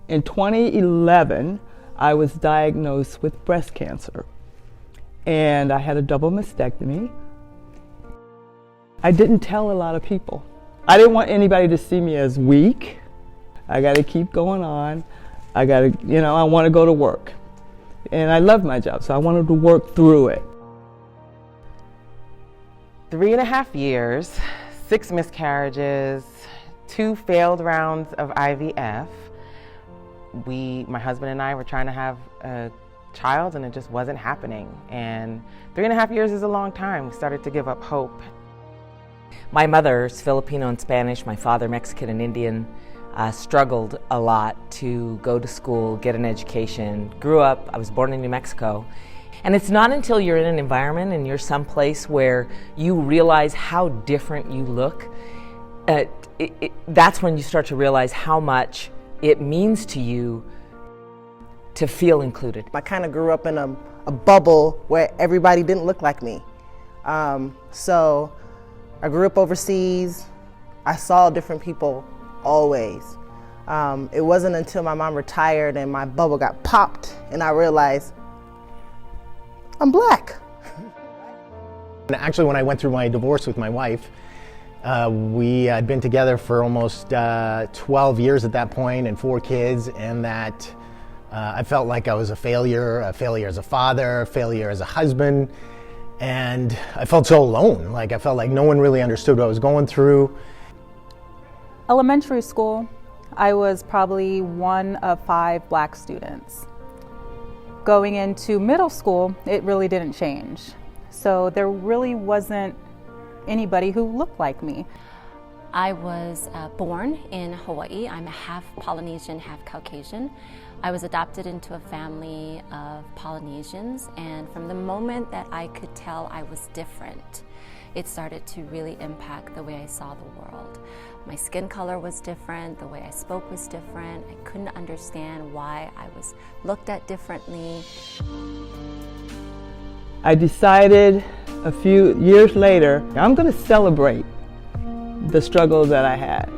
In 2011, I was diagnosed with breast cancer, and I had a double mastectomy. I didn't tell a lot of people. I didn't want anybody to see me as weak. I got to keep going on. I want to go to work. And I love my job, so I wanted to work through it. 3.5 years, 6 miscarriages, 2 failed rounds of IVF. My husband and I were trying to have a child, and it just wasn't happening. And 3.5 years is a long time. We started to give up hope. My mother's Filipino and Spanish, my father Mexican and Indian, struggled a lot to go to school, get an education. I was born in New Mexico. And it's not until you're in an environment and you're someplace where you realize how different you look, that's when you start to realize how much it means to you to feel included. I kind of grew up in a bubble where everybody didn't look like me. So I grew up overseas. I saw different people always. It wasn't until my mom retired and my bubble got popped and I realized I'm Black. Actually, when I went through my divorce with my wife, we had been together for almost 12 years at that point and 4 kids, and that I felt like I was a failure as a father, a failure as a husband, and I felt so alone. Like I felt like no one really understood what I was going through. Elementary school, I was probably one of 5 Black students. Going into middle school, it really didn't change. So there really wasn't anybody who looked like me. I was born in Hawaii. I'm half Polynesian, half Caucasian. I was adopted into a family of Polynesians, and from the moment that I could tell I was different, it started to really impact the way I saw the world. My skin color was different, the way I spoke was different. I couldn't understand why I was looked at differently. I decided a few years later, I'm going to celebrate the struggle that I had.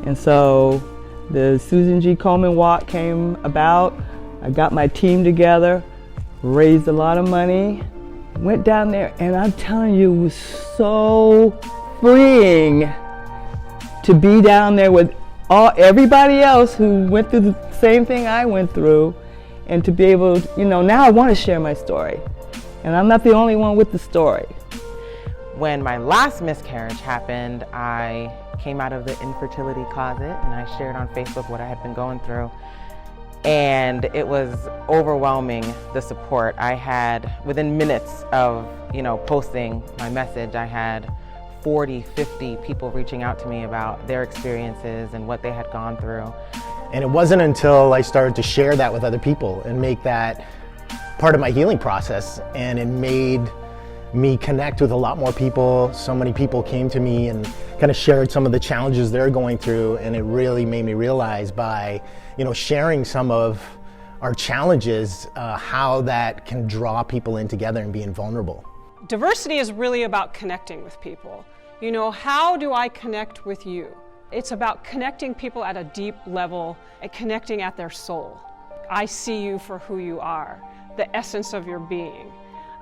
And so the Susan G. Komen Walk came about. I got my team together, raised a lot of money, went down there, and I'm telling you, it was so freeing to be down there with everybody else who went through the same thing I went through, and to be able to, now I want to share my story. And I'm not the only one with the story. When my last miscarriage happened, I came out of the infertility closet and I shared on Facebook what I had been going through. And it was overwhelming, the support I had. Within minutes of posting my message, I had 40, 50 people reaching out to me about their experiences and what they had gone through. And it wasn't until I started to share that with other people and make that part of my healing process, and it made me connect with a lot more people. So many people came to me and kind of shared some of the challenges they're going through, and it really made me realize by sharing some of our challenges, how that can draw people in together and being vulnerable. Diversity is really about connecting with people. How do I connect with you? It's about connecting people at a deep level and connecting at their soul. I see you for who you are, the essence of your being.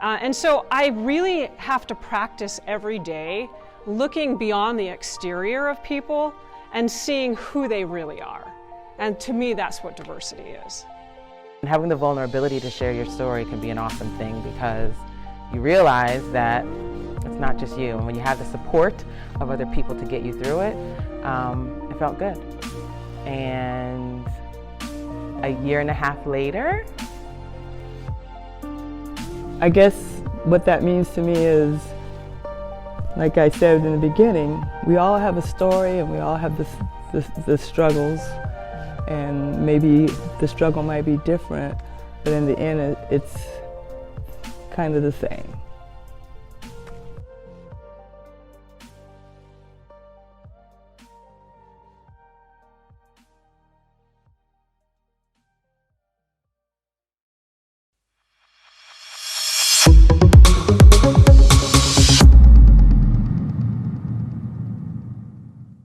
And so I really have to practice every day looking beyond the exterior of people and seeing who they really are. And to me, that's what diversity is. And having the vulnerability to share your story can be an awesome thing, because you realize that it's not just you. And when you have the support of other people to get you through it, it felt good. And a year and a half later, I guess what that means to me is, like I said in the beginning, we all have a story and we all have the struggles, and maybe the struggle might be different, but in the end it's kind of the same.